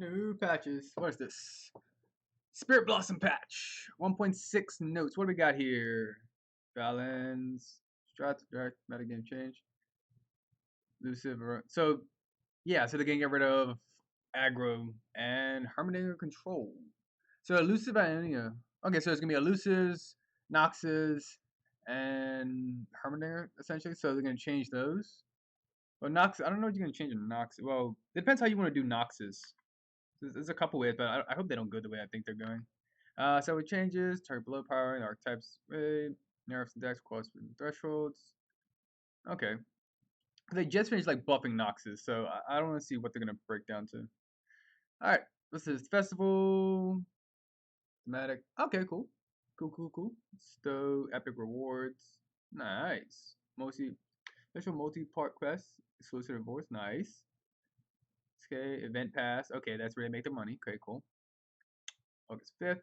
New patches. What is this? Spirit Blossom patch. 1.6 notes. What do we got here? Balance. Strats. Direct. Metagame change. Elusive. So, yeah, so they're going to get rid of aggro and Harmoninger control. So, elusive and, okay, so it's going to be elusives, Noxes, and Harmoninger, essentially. So, they're going to change those. Well, Nox, I don't know what you're going to change in Nox. Well, depends how you want to do Noxes. There's a couple ways, but I hope they don't go the way I think they're going. So it changes, target below power, and archetypes, nerfs, dex, quads, thresholds. Okay. They just finished like buffing Noxes, so I don't want to see what they're gonna break down to. Alright, this is festival. Thematic. Okay, cool. Cool. Stow, epic rewards. Nice. Special multi-part quest. Exclusive rewards. Nice. Okay, event pass. Okay, that's where they make the money. Okay, cool. August 5th.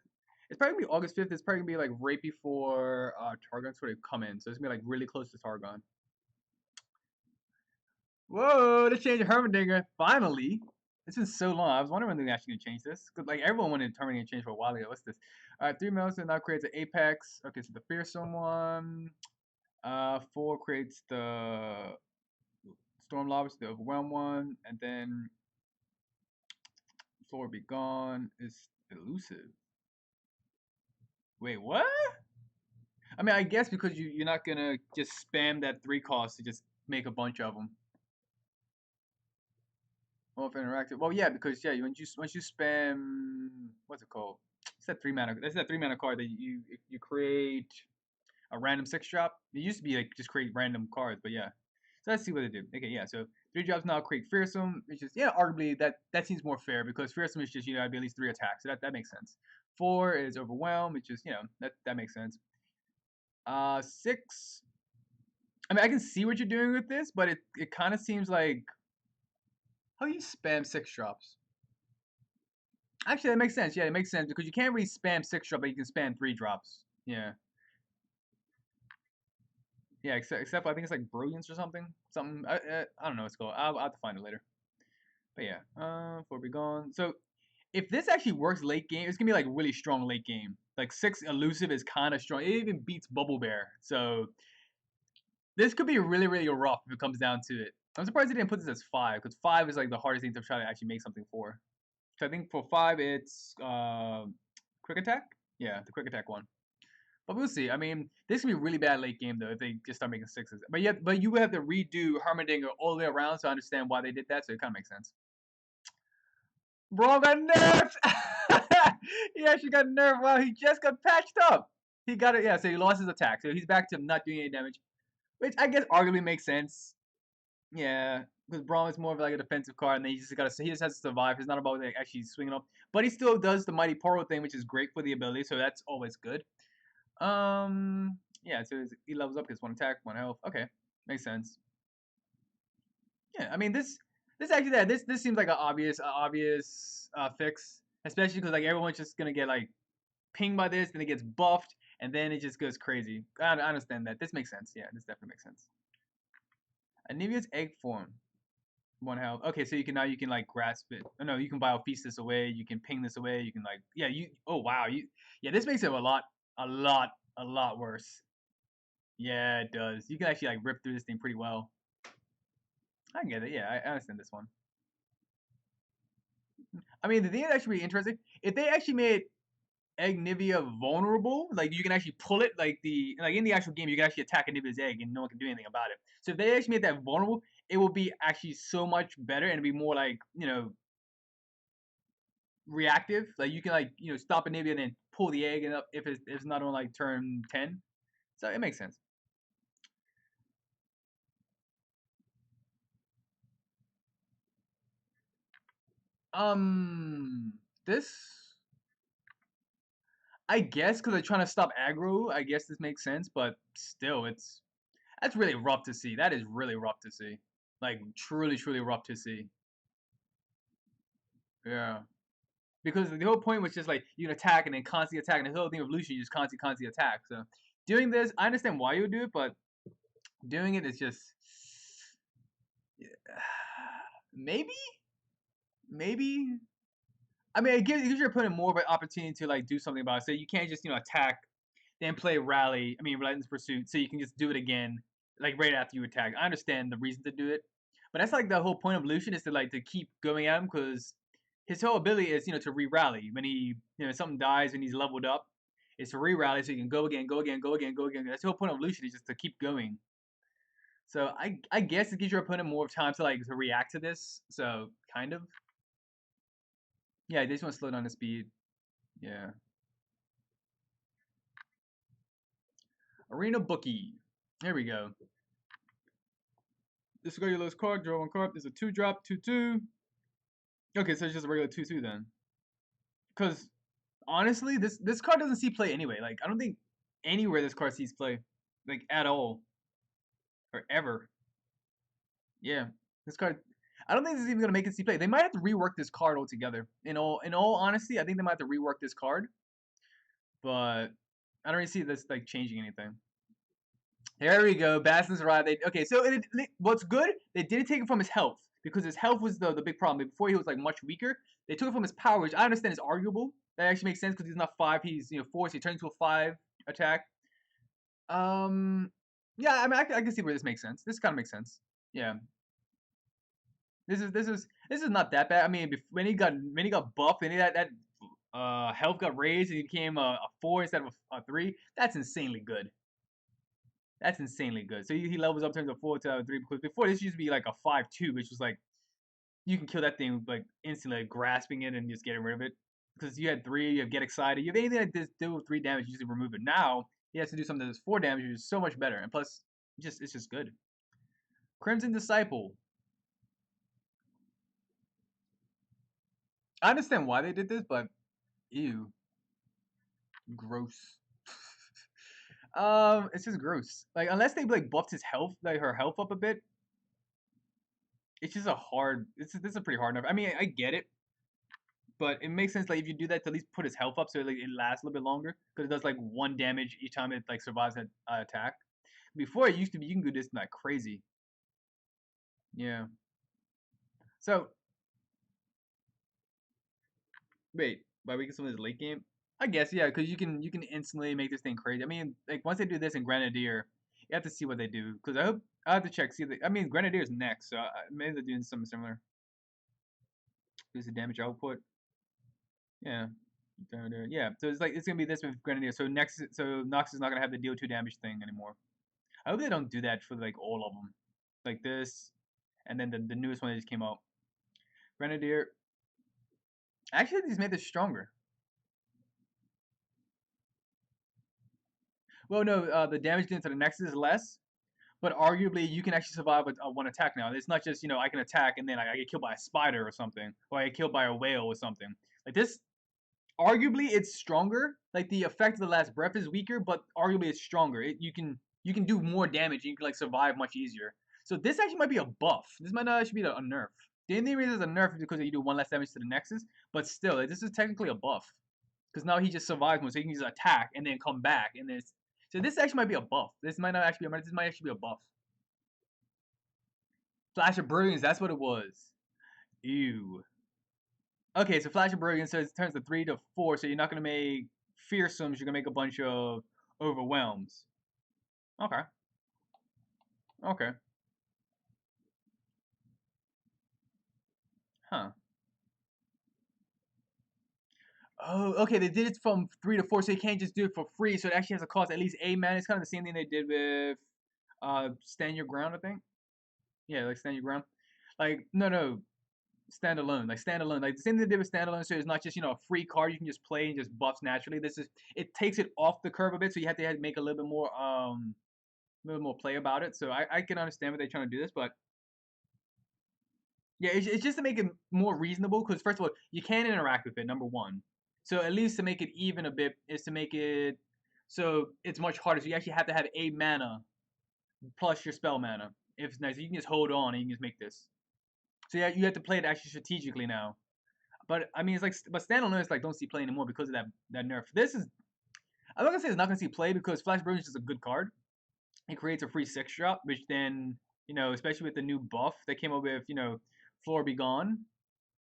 It's probably gonna be August 5th. It's probably gonna be like right before Targon's sort of come in. So it's gonna be like really close to Targon. Whoa, they changed Hermandinger. Finally. It's been so long. I was wondering when they're actually gonna change this. Cause like everyone wanted Hermandinger to change for a while ago. What's this? Alright, 3 mounts and now creates an Apex. Okay, so the fearsome one. 4 creates the Storm Lava, the overwhelm one, and then Floor Be Gone is elusive. Wait, what? I mean, I guess because you're not gonna just spam that 3 cost to just make a bunch of them. Well, if interactive, well, yeah, because yeah, once you spam, what's it called? It's that 3 mana. That's that 3 mana card that you create a random 6 drop. It used to be like just create random cards, but yeah. So let's see what they do. Okay, yeah. So 3 drops now create fearsome, which is yeah, arguably that seems more fair because fearsome is just it'd be at least 3 attacks, so that makes sense. 4 is overwhelm, which is that makes sense. 6. I mean, I can see what you're doing with this, but it kind of seems like how you spam 6 drops. Actually, that makes sense. Yeah, it makes sense because you can't really spam 6 drops, but you can spam 3 drops. Yeah, yeah. Except I think it's like brilliance or something. Something I don't know what it's called. I'll have to find it later. But yeah, before we gone. So if this actually works late game, it's gonna be like really strong late game. Like 6 elusive is kind of strong. It even beats Bubble Bear. So this could be really rough if it comes down to it. I'm surprised they didn't put this as 5, because 5 is like the hardest thing to try to actually make something for. So I think for 5 it's quick attack. Yeah, the quick attack one. But we'll see. I mean, this could be really bad late game though if they just start making 6s. But you would have to redo Harmondinger all the way around to understand why they did that. So it kind of makes sense. Bro got nerfed. He actually got nerfed while he just got patched up. He got it. Yeah. So he lost his attack. So he's back to not doing any damage, which I guess arguably makes sense. Yeah, because Braum is more of like a defensive card, and then he just has to survive. It's not about like actually swinging up, but he still does the Mighty Poro thing, which is great for the ability, so that's always good. Yeah, so he levels up, gets 1 attack, 1 health. Okay, makes sense. Yeah, I mean this actually this seems like an obvious fix, especially because like everyone's just gonna get like pinged by this, then it gets buffed, and then it just goes crazy. I understand that. This makes sense. Yeah, this definitely makes sense. Anivia's egg form. 1 health. Okay, so you can like grasp it. Oh, no, you can biofeast this away. You can ping this away. You can like you. Oh wow, yeah. This makes it a lot worse. Yeah, it does. You can actually like rip through this thing pretty well. I get it. Yeah, I understand this one. I mean, the thing that's actually interesting, if they actually made Eggnivia vulnerable, like you can actually pull it, like in the actual game, you can actually attack Agnivia's egg and no one can do anything about it. So if they actually made that vulnerable, it will be actually so much better and be more like reactive. Like you can stop Aghnivia and then pull the egg and up if it's not on like turn 10. So it makes sense. This I guess because they're trying to stop aggro. I guess this makes sense, but still, that's really rough to see. That is really rough to see. Like truly rough to see. Yeah. Because the whole point was just like you can attack and then constantly attack, and the whole thing of Lucian, you just constantly attack. So doing this, I understand why you would do it, but doing it is just maybe. I mean, it gives your opponent more of an opportunity to like do something about it. So you can't just attack, then play rally. I mean, relentless pursuit. So you can just do it again, like right after you attack. I understand the reason to do it, but that's like the whole point of Lucian is to like to keep going at him because his whole ability is to re-rally when he something dies and he's leveled up. It's to re-rally so you can go again, go again, go again, go again. That's the whole point of Lucian is just to keep going. So I guess it gives your opponent more time to like to react to this. So kind of. Yeah, they just want to slow down the speed. Yeah. Arena Bookie. Here we go. Discard your lowest card, draw one card. There's a 2-drop, 2/2. Okay, so it's just a regular 2/2 then. Because honestly, this card doesn't see play anyway. Like I don't think anywhere this card sees play, like at all or ever. Yeah, this card. I don't think this is even gonna make it see play. They might have to rework this card altogether. In all honesty, I think they might have to rework this card. But I don't really see this like changing anything. There we go. Bastion's right. Okay, so what's good? They didn't take it from his health because his health was the big problem. Before he was like much weaker. They took it from his power, which I understand is arguable. That actually makes sense because he's not 5. He's 4. So he turns into a 5 attack. Yeah. I mean, I can see where this makes sense. This kind of makes sense. Yeah. This is not that bad. I mean, when he got buffed and that health got raised and he became a 4 instead of a 3. That's insanely good. That's insanely good. So he levels up turns a 4 to a 3 because before this used to be like a 5/2, which was like you can kill that thing like instantly, like, grasping it and just getting rid of it. Because you had 3, you have get excited, you have anything like this do 3 damage, you just remove it. Now he has to do something that's 4 damage, which is so much better, and plus, it's just good. Crimson Disciple. I understand why they did this, but ew, gross. It's just gross. Like unless they like buffed his health, like her health up a bit, it's just a hard. This is a pretty hard enough. I mean, I get it, but it makes sense like if you do that to at least put his health up so like it lasts a little bit longer because it does like 1 damage each time it like survives an attack. Before it used to be you can do this like crazy. Yeah. So wait, by we get some of this late game? I guess yeah, because you can instantly make this thing crazy. I mean, like once they do this in Grenadier, you have to see what they do because I have to check. See, I mean Grenadier's next, so maybe they're doing something similar. Use the damage output. Yeah. Yeah, so it's gonna be this with Grenadier. So Nox is not gonna have the deal 2 damage thing anymore. I hope they don't do that for like all of them, like this, and then the newest one that just came out. Grenadier. Actually, these made this stronger. Well, no, the damage dealt to the Nexus is less, but arguably you can actually survive with one attack now. It's not just I can attack and then I get killed by a spider or something, or I get killed by a whale or something. Like this, arguably it's stronger. Like the effect of the last breath is weaker, but arguably it's stronger. You can do more damage. And you can like survive much easier. So this actually might be a buff. This might not actually be a nerf. The only reason it's a nerf is because you do 1 less damage to the Nexus, but still, like, this is technically a buff. Because now he just survives more, so he can just attack and then come back, and then so this actually might be a buff. This might not actually be. This might actually be a buff. Flash of Brilliance. That's what it was. Ew. Okay, so Flash of Brilliance, so it turns to 3 to 4. So you're not gonna make fearsomes. You're gonna make a bunch of overwhelms. Okay. Okay. Huh. Oh, okay. They did it from 3 to 4, so you can't just do it for free. So it actually has to cost at least 8 mana. It's kind of the same thing they did with Stand Your Ground, I think. Yeah, like Stand Your Ground. Like no, standalone, like standalone, like the same thing they did with standalone. So it's not just a free card you can just play and just buffs naturally. This is it takes it off the curve a bit, so you have to make a little more play about it. So I can understand why they're trying to do this, but yeah, it's just to make it more reasonable. Because first of all, you can interact with it. Number one, so at least to make it even a bit is to make it so it's much harder. So you actually have to have 8 mana plus your spell mana. If it's nice, you can just hold on and you can just make this. So yeah, you have to play it actually strategically now. But I mean, it's like, but standalone is like don't see play anymore because of that nerf. This is, I'm not gonna say it's not gonna see play because Flash Brilliance is a good card. It creates a free 6-drop, which then especially with the new buff that came up with Floor Be Gone,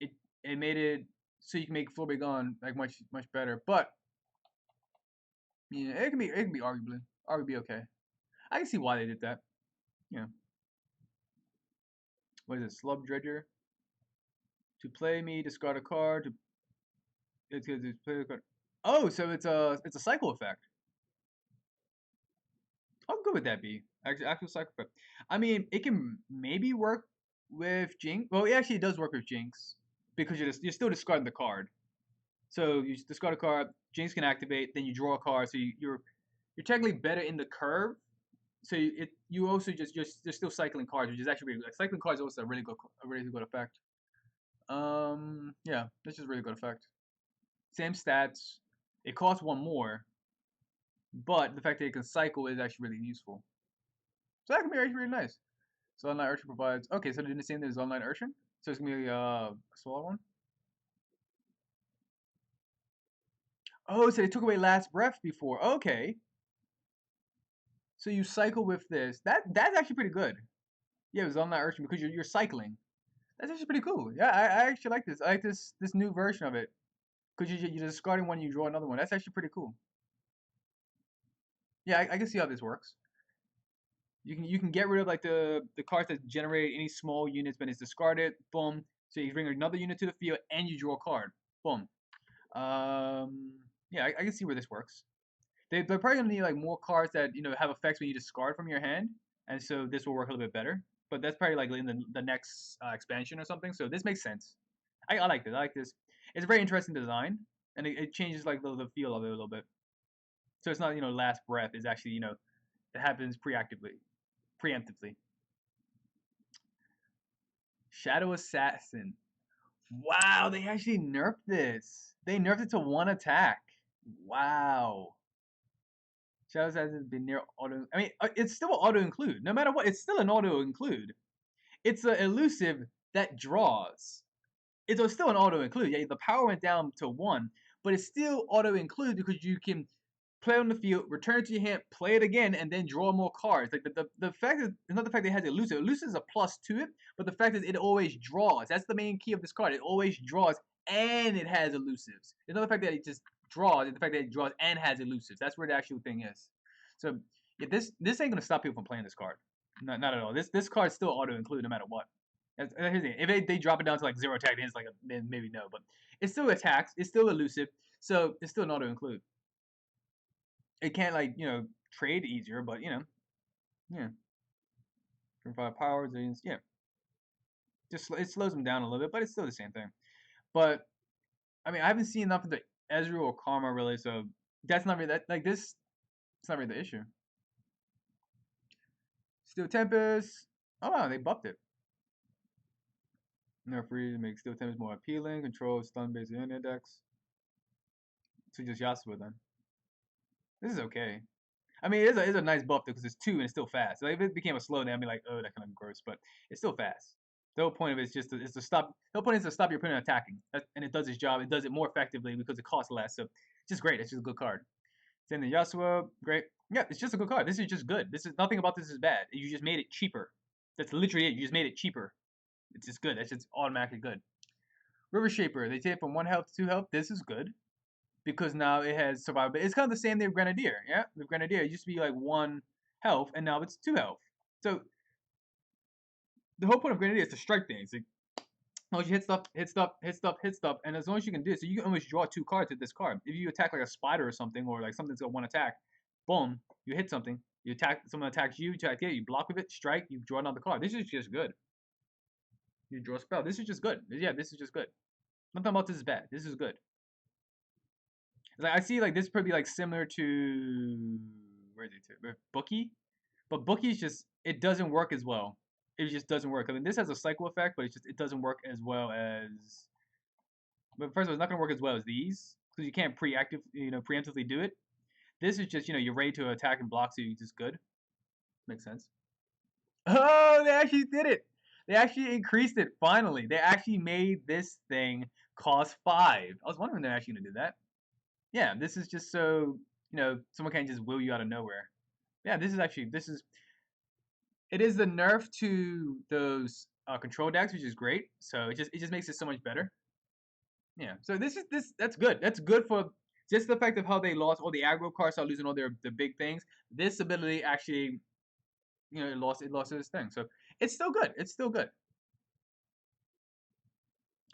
it it made it so you can make Flurry Gone like much better. But yeah, it can be arguably okay. I can see why they did that. Yeah. What is it? Slub Dredger. To play me, discard a card. To play the card. Oh, so it's a cycle effect. How good would that be? Actual cycle effect. I mean, it can maybe work with Jinx. Well, it actually does work with Jinx because you're still discarding the card. So you discard a card, Jinx can activate, then you draw a card. So you're technically better in the curve. So you also you're still cycling cards, which is actually really good. Cycling cards is also a really good effect. Yeah, that's just a really good effect. Same stats. It costs one more, but the fact that it can cycle is actually really useful. So that can be actually really nice. So Online Urchin provides. Okay, so they're doing the same thing as Online Urchin. So it's gonna be a smaller one. Oh, so they took away Last Breath before. Okay, so you cycle with this. That's actually pretty good. Yeah, it was Online Urchin because you're cycling. That's actually pretty cool. Yeah, I actually like this. I like this new version of it because you're discarding one, you draw another one. That's actually pretty cool. Yeah, I can see how this works. You can get rid of like the cards that generate any small units when it's discarded. Boom. So you bring another unit to the field and you draw a card. Boom. Yeah, I can see where this works. They're probably gonna need like more cards that have effects when you discard from your hand, and so this will work a little bit better. But that's probably like in the next expansion or something. So this makes sense. I like this. I like this. It's a very interesting design, and it changes like the feel of it a little bit. So it's not last breath. It's actually it happens preemptively. Shadow Assassin. Wow, they actually nerfed this. They nerfed it to one attack. Wow. Shadow Assassin has been near auto. I mean, it's still auto include. No matter what, it's still an auto include. It's an elusive that draws. It's still an auto include. Yeah, the power went down to 1, but it's still auto include because you can play on the field, return it to your hand, play it again, and then draw more cards. Like the fact is, it's not the fact that it has elusive. Elusive is a plus to it, but the fact is it always draws. That's the main key of this card. It always draws and it has elusives. It's not the fact that it just draws, it's the fact that it draws and has elusives. That's where the actual thing is. So yeah, this ain't gonna stop people from playing this card. Not at all. This card's still auto include no matter what. Here's the thing. If they drop it down to like 0 attack, then it's like then maybe no, but it still attacks. It's still elusive, so it's still an auto include. It can't like trade easier, but yeah, provide powers. Yeah, just it slows them down a little bit, but it's still the same thing. But I mean, I haven't seen enough of the Ezreal or Karma really, so that's not really that like this. It's not really the issue. Steel Tempest. Oh wow, they buffed it. They're free to make Steel Tempest more appealing. Control stun based on index. So just Yasuo then. This is okay. I mean, it's a nice buff though because it's 2 and it's still fast. So if it became a slow down, I'd be like, oh, that kind of gross. But it's still fast. The whole point of it is just to stop. The whole point is to stop your opponent attacking, and it does its job. It does it more effectively because it costs less. So it's just great. It's just a good card. Same thing, Yasuo, great. Yeah, it's just a good card. This is just good. This is nothing about this is bad. You just made it cheaper. That's literally it. You just made it cheaper. It's just good. That's just automatically good. River Shaper. They take it from 1 health to 2 health. This is good because now it has survival. It's kind of the same thing with Grenadier. Yeah, with Grenadier, it used to be like 1 health, and now it's 2 health. So the whole point of Grenadier is to strike things. Like, oh, you hit stuff, hit stuff, hit stuff, hit stuff, and as long as you can do it, so you can almost draw 2 cards with this card. If you attack like a spider or something, or like something's got 1 attack, boom, you hit something. You attack, someone attacks you, attack it, you block with it, strike, you draw another card. This is just good. You draw a spell. This is just good. Yeah, this is just good. Nothing about this is bad. This is good. Like I see like this probably like similar to where is it to Bookie, but Bookie's just it doesn't work as well. It just doesn't work. I mean, this has a cycle effect, but it doesn't work as well as. But first of all, it's not gonna work as well as these because you can't preemptively do it. This is just you're ready to attack and block, so you're just good. Makes sense. Oh, they actually did it. They actually increased it finally. They actually made this thing cost 5. I was wondering when they're actually gonna do that. Yeah, this is just so someone can't just will you out of nowhere. Yeah, this is it is the nerf to those control decks, which is great. So it just makes it so much better. Yeah. So that's good. That's good for just the fact of how they lost all the aggro cards, are losing all the big things. This ability actually, it lost its thing. So it's still good. It's still good.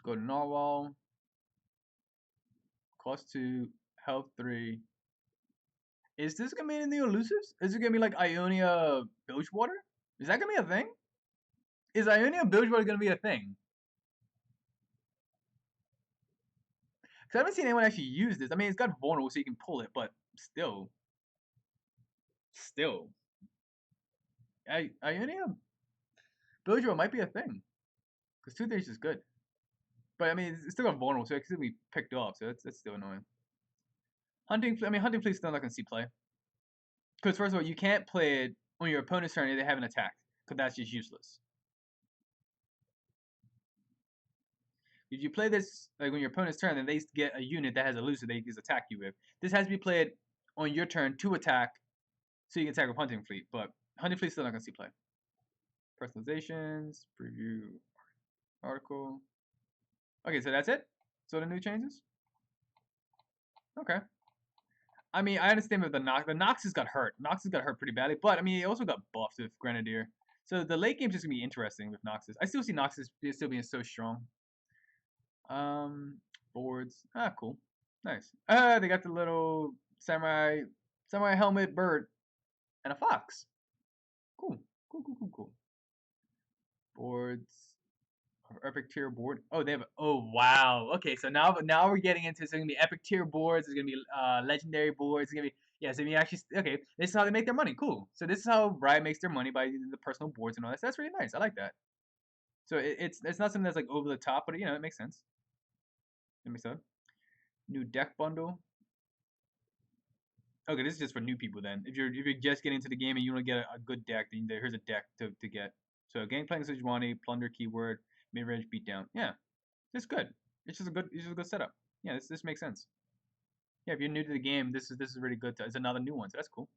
Go to Narwhal. Cost 2, health 3. Is this gonna be in the elusives? Is it gonna be like Ionia Bilgewater? Is that gonna be a thing? Is Ionia Bilgewater gonna be a thing? Because I haven't seen anyone actually use this. I mean, it's got vulnerable, so you can pull it, but still, Ionia Bilgewater might be a thing. Because 2/3 is good. But I mean, it's still got vulnerable, so it could still be picked off, so that's still annoying. Hunting Fleet's still not gonna see play. Because first of all, you can't play it on your opponent's turn if they haven't attacked, because that's just useless. If you play this like on your opponent's turn, then they get a unit that has elusive they can attack you with. This has to be played on your turn to attack, so you can attack with Hunting Fleet. But Hunting Fleet's still not gonna see play. Personalizations, preview article. Okay, so that's it. So the new changes. Okay. I mean, I understand with the Nox. The Noxus got hurt. Noxus got hurt pretty badly, but I mean, he also got buffed with Grenadier. So the late game's just gonna be interesting with Noxus. I still see Noxus still being so strong. Um, Boards. Ah, cool. Nice. They got the little samurai helmet bird and a fox. Cool. Cool. Boards. Epic tier board. Oh, they have. Oh, wow. Okay, so now we're getting into. It's gonna be epic tier boards. It's gonna be legendary boards. It's gonna be So you actually okay. This is how they make their money. Cool. So this is how Riot makes their money by the personal boards and all that. So that's really nice. I like that. So it's not something that's like over the top, but it makes sense. Let me see. New deck bundle. Okay, this is just for new people then. If you're just getting into the game and you want to get a good deck, then here's a deck to get. So Gangplank Sejuani, Plunder keyword, mid range beatdown. Yeah, it's good. It's just a good setup. Yeah, this makes sense. Yeah, if you're new to the game, this is really good. It's another new one, so that's cool.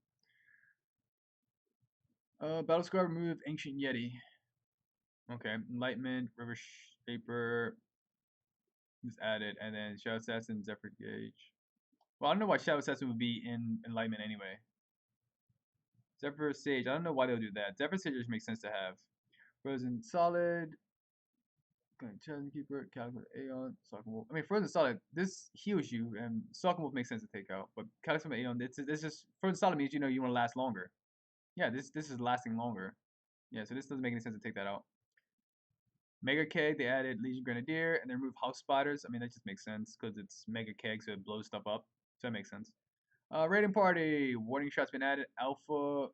Battle Scar remove Ancient Yeti. Okay, Enlightenment, River Shaper is added, and then Shadow Assassin, Zephyr Gauge. Well, I don't know why Shadow Assassin would be in Enlightenment anyway. Zephyr Sage, I don't know why they'll do that. Zephyr Sage just makes sense to have. Frozen Solid, Chasm Keeper, Cataclysm Aeon, Stalking Wolf. I mean, Frozen Solid, this heals you, and Stalking Wolf makes sense to take out. But Cataclysm Aeon, it's just Frozen Solid means you want to last longer. Yeah, this is lasting longer. Yeah, so this doesn't make any sense to take that out. Mega Keg, they added Legion Grenadier, and they removed House Spiders. I mean, that just makes sense because it's Mega Keg, so it blows stuff up. So that makes sense. Raiding Party, Warning Shot's been added. Alpha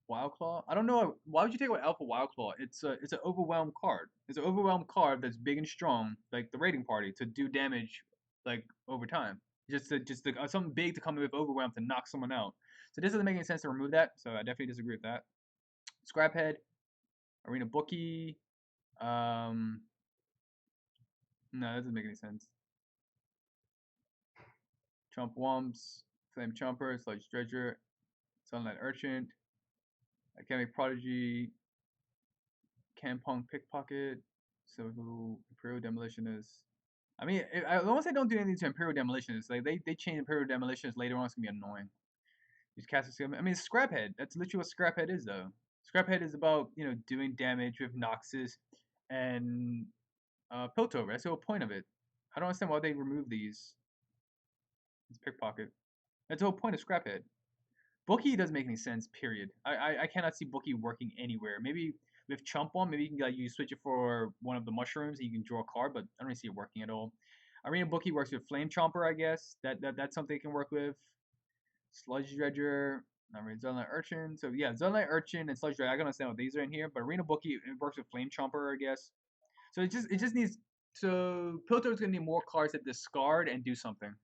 Wild Claw. I don't know why would you take away Alpha Wild Claw. It's an overwhelmed card. It's an overwhelmed card that's big and strong, like the Raiding Party, to do damage like over time. Something big to come in with overwhelm to knock someone out. So this doesn't make any sense to remove that. So I definitely disagree with that. Scraphead, Arena Bookie. No, that doesn't make any sense. Chomp Wumps, Flame Chomper, Sludge Dredger, Sunlight Urchin, Academic Prodigy, Campong Pickpocket, Silver Imperial Demolitionist. I mean, as long as they don't do anything to Imperial Demolitionist, like they change Imperial Demolitionist later on, it's gonna be annoying. Use Cast Skill. I mean, Scraphead. That's literally what Scraphead is, though. Scraphead is about doing damage with Noxus and Piltover. That's the whole point of it. I don't understand why they remove these. It's Pickpocket. That's the whole point of Scraphead. Bookie doesn't make any sense. Period. I cannot see Bookie working anywhere. Maybe with Chump One, maybe you can you switch it for one of the mushrooms and you can draw a card, but I don't really see it working at all. Arena Bookie works with Flame Chomper, I guess. That's something it can work with. Sludge Dredger. I mean, Sunlight Urchin. So yeah, Sunlight Urchin and Sludge Dredger. I can understand what these are in here, but Arena Bookie it works with Flame Chomper, I guess. So it just needs. So Piltover's gonna need more cards that discard and do something.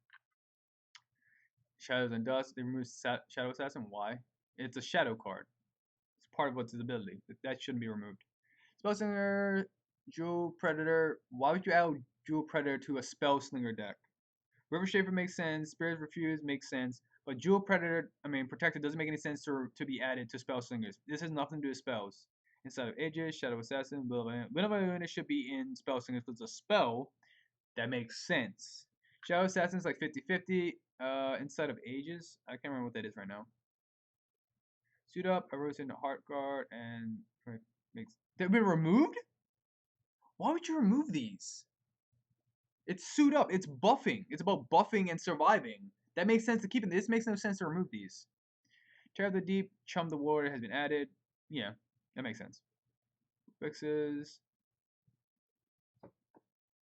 Shadows and Dust. They remove Shadow Assassin. Why? It's a shadow card. It's part of what's his ability. That shouldn't be removed. Spellslinger, Jewel Predator. Why would you add Jewel Predator to a Spellslinger deck? River Shaper makes sense. Spirit's Refuse makes sense. But Jewel Predator, I mean Protector, doesn't make any sense to be added to Spellslingers. This has nothing to do with spells. Instead of Aegis, Shadow Assassin, Wind of Ionia should be in Spellslingers because it's a spell That makes sense. Shadow Assassin's like 50-50. Inside of Ages. I can't remember what that is right now. Suit up, I rose into Heart Guard, and makes. They've been removed? Why would you remove these? It's suit up. It's buffing. It's about buffing and surviving. That makes sense to keep it. This makes no sense to remove these. Tear of the Deep, Chum the Warrior has been added. Yeah, that makes sense. Fixes.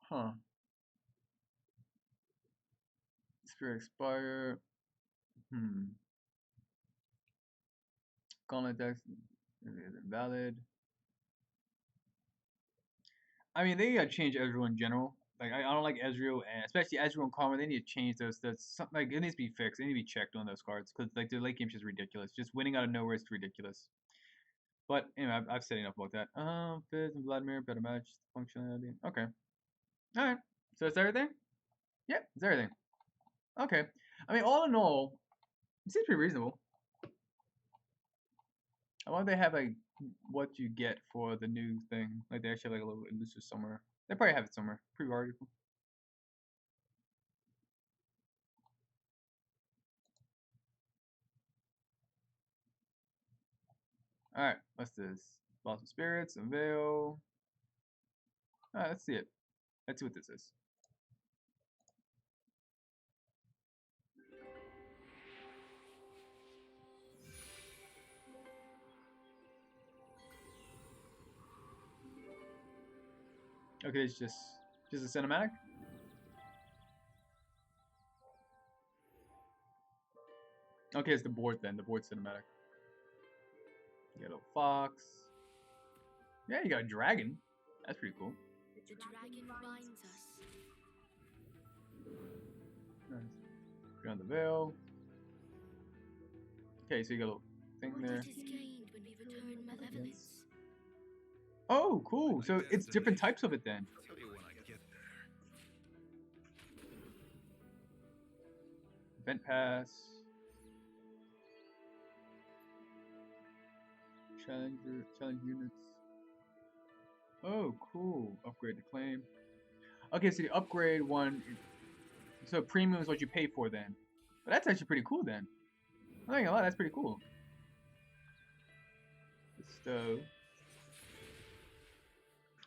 Huh. Spirit Expire. Gauntlet Dex is invalid. I mean, they gotta change Ezreal in general. Like, I don't like Ezreal, and especially Ezreal and Karma. They need to change those. Like, it needs to be fixed. They need to be checked on those cards because like the late game's just ridiculous. Just winning out of nowhere is ridiculous. But anyway, I've said enough about that. Fizz and Vladimir better match functionality. Okay. All right. So that's everything. Yeah, it's everything. Okay. I mean, all in all, it seems pretty reasonable. I wonder if they have like what you get for the new thing. Like they actually have like a little elusive somewhere. They probably have it somewhere. Pretty article. Alright, what's this? Lost of Spirits, Unveil. Alright, let's see it. Let's see what this is. Okay, it's just a cinematic. Okay, it's the board then, the board cinematic. Yellow fox. Yeah, you got a dragon. That's pretty cool. The dragon binds us. Nice. Beyond the veil. Okay, so you got a little thing there. What is gained when we return malevolence? Oh, cool. So it's different types of it then. Tell you when I get there. Event pass. Challenge units. Oh, cool. Upgrade the claim. Okay, so the upgrade one. So premium is what you pay for then. But that's actually pretty cool then. I ain't gonna lie, that's pretty cool. Bestow.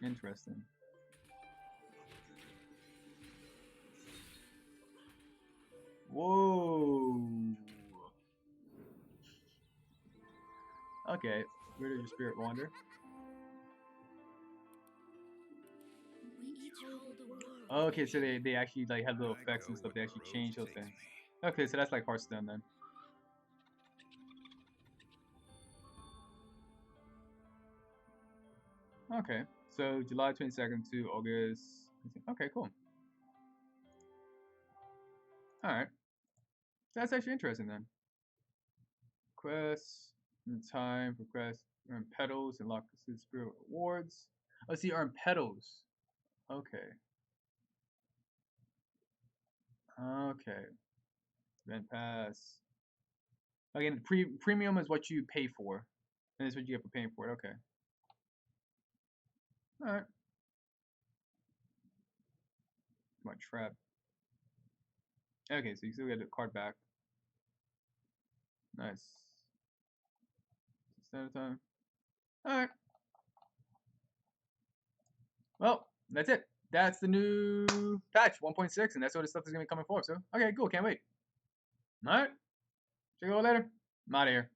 Interesting. Whoa. Okay, where did your spirit wander? We each hold a world. Okay, so they actually like had little effects and stuff. They actually changed those things. Okay, so that's like Hearthstone then. Okay, so July 22nd to August. Okay, cool. Alright. That's actually interesting then. Quests, time for quests, earn petals and lock the spirit rewards. Oh, see, earn petals. Okay. Okay. Event pass. Again, premium is what you pay for. And it's what you get for paying for it. Okay. Alright. My trap. Okay, so you still get the card back. Nice. Standard time. Alright. Well, that's it. That's the new patch 1.6, and that's what the stuff is going to be coming for. So, okay, cool. Can't wait. Alright. Check you all later. I'm out of here.